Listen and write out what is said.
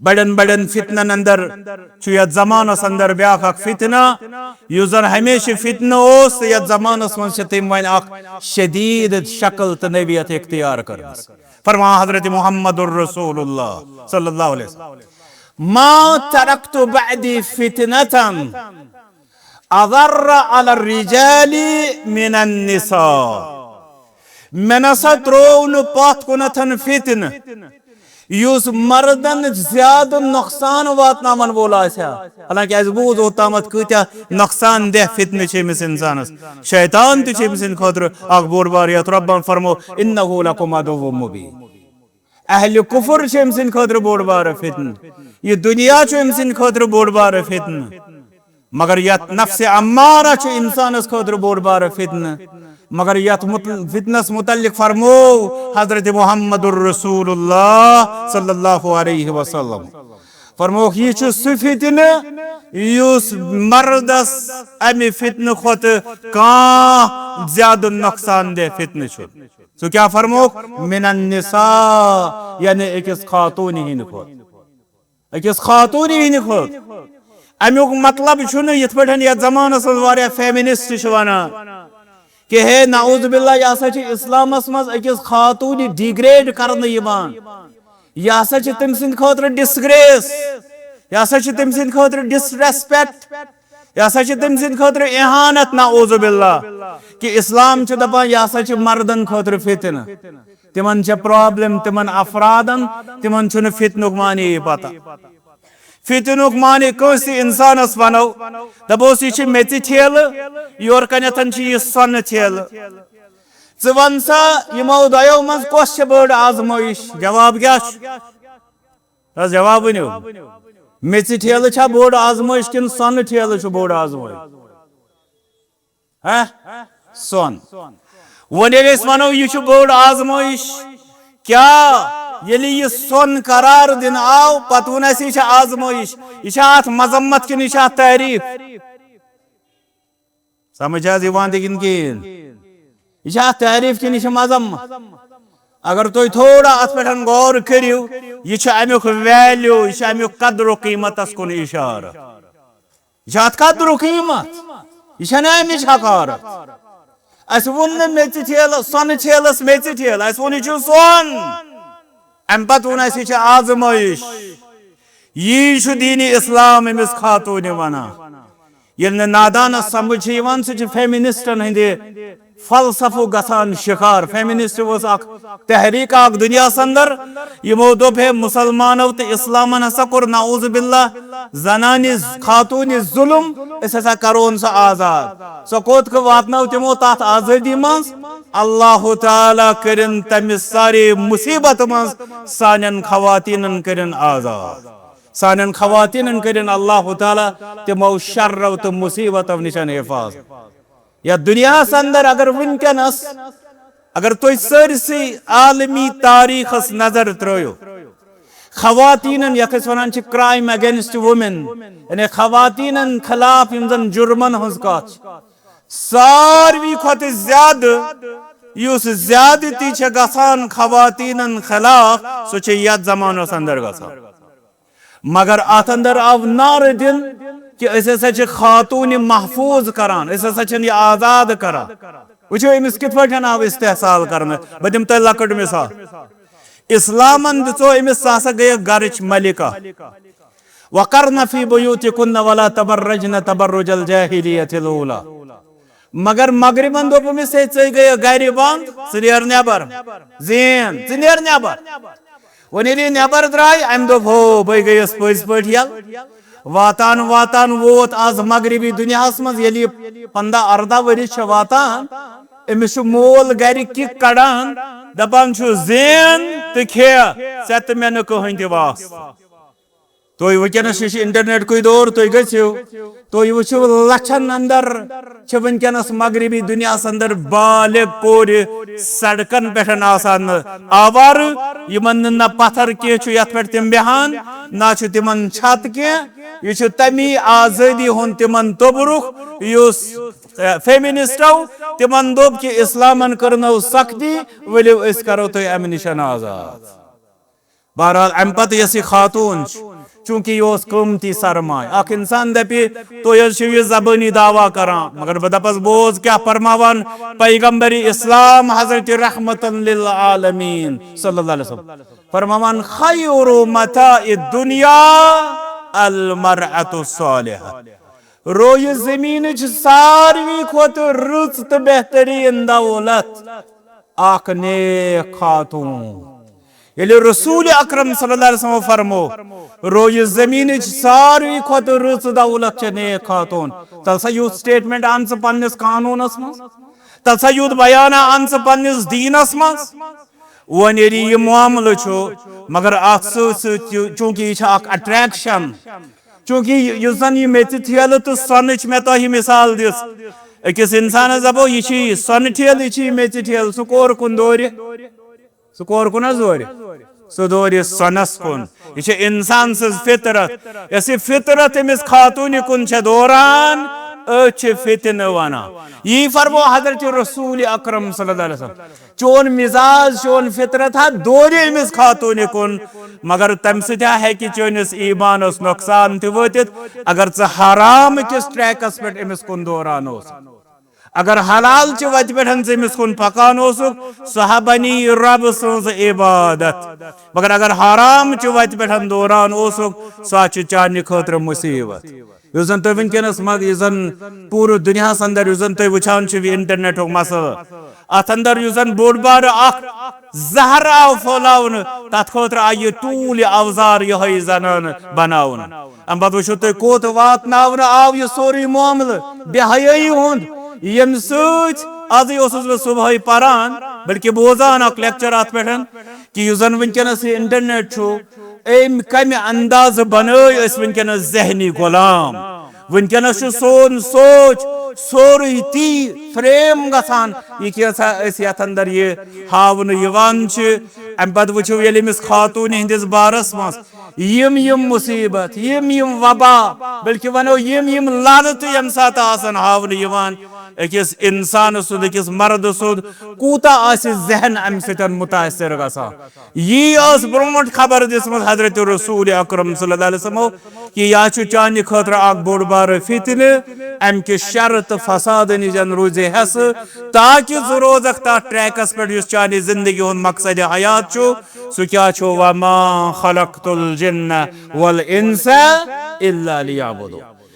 بڑن بڑن فتنن اندر یت زمانس اندر بیاکھ اخ فتنہ یس زن ہمیشہ فتنہ اوس یت زمانس من تم ون اخ شدید شکل تو نبیت اختیار کر فرما حضرت محمد الرسول اللہ صلی اللہ علیہ وسلم ما ترکت بعدی فتنة اضر على الرجال من النساء میں نسا ترو پات کنتن فتن یس مردن زیادہ نقصان واتناون وول آسیا حالانکہ اس بوز اوتامت کتیا نقصان دہ فتن چھ امس انسانس شیطان تہ چھ امس خاطر اخ بوڑ بار یت ربان فرمو انه لکم عدو مبین اہل کفر چھ امس خاطر بوڑ بار فتن یہ دنیا چھ امس خاطر بوڑ بار فتن مگر یت نفس امارہ چھ انسانس خاطر بوڑ بار فتن مگر یت فتنس متعلق فرمو حضرت محمد الرسول اللہ صلی اللہ علیہ وسلم فرمو یہ چھ سہ فتن یس مردس امی فتن خود کان زیادہ نقصان دہ فتن چھ سو کیا فرمو من النساء یعنی اکس خاتون ہند خود اکس خاتون ہند خود امیک مطلب چھن یت پٹھن یت زمانس واریا فیمنسٹ چھ ونان کہ ہے نعوذ باللہ یہ ہسا اسلامس مز اکس خاتون ڈیگریڈ کرنے یوان یہ ہسا تم سند خاطر ڈسگریس یہ ہسا تم سند خاطر ڈسریسپیکٹ یہ ہسا تم سند خاطر اہانت نعوذ باللہ کہ اسلام چھ دپان یہ ہسا مردن خاطر فتن تمن چھ پرابلم تمن افرادن تمن چھن فتنک معنی پتہ فتنک معنی کنس انسانس ونو دپوس یہ میچ ٹھیل یور کنتن یہ سن ٹھیل ژٕ ون سا یمو دۄیو منٛز کۄس چھِ بٔڑ آزمٲیش جواب کیٛاہ چھُ جواب ؤنِو میژِ ٹھیلہٕ چھا بوٚڑ آزمٲیش کِنہٕ سۄنہٕ ٹھیلہٕ چھُ بوٚڑ آزمٲیش سۄن وۄنۍ ییٚلہِ أسۍ ونو یہِ چھُ بٔڑ آزمٲیش کیٛاہ ییٚلہِ یہِ سۄن قرار دِنہٕ آو پتہٕ ووٚن اَسہِ یہِ چھِ آزمٲیش یہِ چھا اتھ مذمت کِنہٕ یہِ چھِ اتھ تعریٖف سمجھ حظ یِوان تہِ کِنہٕ کِہیٖنۍ یہ چھا تعریف کن یہ مذمت اگر تھی تھوڑا ات پہ غور کرو یہ امیک ویلیو یہ امیک قدر و قیمتس کن اشارہ یہ ات قدر و قیمت یہ امچ حقارت اس ون میچ ٹھیل سن ٹھیلس میچ ٹھیل اس ون یہ سون ام پتہ ون اس یہ آزمائش یہ دین اسلام امس خاتون ونان یل نادانس سمجھ سہ فیمنسٹن ہندے فلسفو گسان شکار فیمنسٹ اخ تحریک اخ دنیا اندر یمو دوپ ہے مسلمانو تو اسلامن ہسا کور نعوذ باللہ زنان خاتون ظلم اس ہسا کرون سا آزاد سو کوت واتنو تمو تات آزادی مز اللہ تعالی کرن تمس ساری مصیبت مز سانن خواتین کرن آزاد سانن خواتین کرن اللہ تعالی تمو شر تو مصیبت نشان حفاظت یا دنیا اندر اگر ونکس اگر تھی سرسی عالمی تاریخ نظر ترو خواتین یت ونان کرائم اگینسٹ وومین یعنی خواتین خلاف زن جرمن ہز کت ساروی کھت زیادہ اس زیادتی گسان خواتین خلاف سہ یت زمانس اندر گسان مگر ات اندر آو نعرہ دن کہ اس ہسا خاتون محفوظ کران اس ہسا یہ آزاد کران وچھو امس کت پہ آو استحصال کرنے بہ دم تہ لکٹ مثال اسلامن دژو امس سہ ہسا گئی گرچ ملکہ وقرن فی بیوتکن ولا تبرجن تبرج الجاہلیۃ الاولی مگر مغربن دوپ امس ہے ژے گئی گھر بند ژٕ نیر نیبر زین ژٕ نیر نیبر ون ییٚلہِ نیبر درٛاے امہِ دوٚپ ہو بے گٔیَس پٔزۍ پٲٹھۍ یل واتان واتان ووت آز مغربی دنیاہس مز ییٚلہِ 15-18 ؤری چھِ واتان أمِس چھُ مول گرِ کِک کڑان دپان چھُ زین تہٕ کھےٚ ژےٚ تہٕ مےٚ نہٕ کٕہٕنۍ تہِ واسطہٕ تُہۍ ونکیٚنس یہِ چھُ انٹرنیٹ کُے دور تُہۍ گٔژھِو تُہۍ وٕچھِو لچھن اندر چھِ ونکیٚنس مغربی دنیاہس اندر بالغ کورِ سڑکن پٮ۪ٹھ آسان آوارٕ یمن نہٕ نہ پتھر کینٛہہ چھُ یتھ پٮ۪ٹھ تِم بیہان نہ چھُ تِمن چھت کینٛہہ یہ چھُ تمی آزٲدی ہُنٛد تِمن توبرُک یُس فیمنسٹو تِمن دوٚپ کہِ اسلامن کٔرنو سختی ؤلِو أسۍ کرو تُہۍ امہِ نِش آزاد بہرحال امہِ پتہٕ یۄس یہِ خاتوٗن چھِ چونکہ یہ قیمتی سرمایہ اخ انسان دپہ تھی زبانی دعویٰ کران مگر بہ دپس بوز کیا فرماوان پیغمبر اسلام حضرت رحمت للعالمین صلی اللہ علیہ وسلم فرماوان خیر متاع الدنیا المرأة الصالحہ روی زمین ساروی کھت رچ تو بہترین دولت اخ نیک خاتون یلی رسول اکرم صلی اللہ علیہ وسلم فرمو روی زمین ساروی کھت رچ دولت چھ نیک خاتون تل سا یوت سٹیٹمنٹ ان پنس قانونس مز تل سا یوت بیانہ ان پنس دینس مز ون یلی یہ معاملہ چھو مگر ات چونکہ یہ اخ اٹریکشن چونکہ یہ زن یہ میت ٹھیلہ تو سونچ میں تہ مثال دس اکس انسانس دپو یہ سون ٹھیل یہ میت ٹھیل سہ کور کن دور سہ کور کن دور سہ دور سونس کن یہ انسان سز فطرت یس فطرت امس خاتون کن چھ دوران اچھ فتنہ وانا یہ فرمو حضرت رسول اکرم صلی اللہ علیہ وسلم چون مزاج چون فطرت ہا دوری امس خاتون کن مگر تم سا ہے کہ چونس ایمانس نقصان تہ وتت اگر ژ حرام کس ٹریکس پہ امس کن دوران اس اگر حلال چہ وتہ پہ امس کن پکان اسک سہ بنی رب سز عبادت مگر اگر حرام چہ وتہ پہ دوران اسک سہ چانہ خاطر مصیبت اس زن تھی ونکس یہ زن پور دنیا اندر اس زن تھی وچان انٹرنیٹ مسئلہ ات اندر اس زن بوڑ بار اخ زہر آو پھولون تت خاطر آئی ٹول اوزار یہ زنان بناون ام پتہ وچھو تھی کوت واتناون آو یہ سوری معاملہ بے حیائی ہند یم ست آز بہ صبح پران بلکہ بوزان اخ لیکچر ات پہ کہ اس زن ونکس انٹرنیٹ چھو ام کمہ انداز بنائی اس ونکس ذہنی غلام ونکس سون سوچ سوری تی فریم گسان یہ کیسا اس یت اندر یہ ہاون یوان چھ ام پتہ وچھو یلی امس خاتون ہندس بارس مز یم مصیبت یم وبا بلکہ ونو یم لعنت یم سات آسان ہاون یوان اکس انسان سند اکس مرد سند کوتا آس ذہن ام سن متاثر گسان یہ اس برونٹ خبر دسمت حضرت رسول اکرم صلی اللہ علیہ وسلم کہ یہ چانہ خاطر اخ بوڑ بار فتنہ ام کہ شرط فساد نجن روزے حس تاکہ ز روزک تر ٹریکس پہ اس چانہ زندگی ہند مقصد حیات چھو سہ کیا چھو وما خلقت الجن والانس الا لیعبدون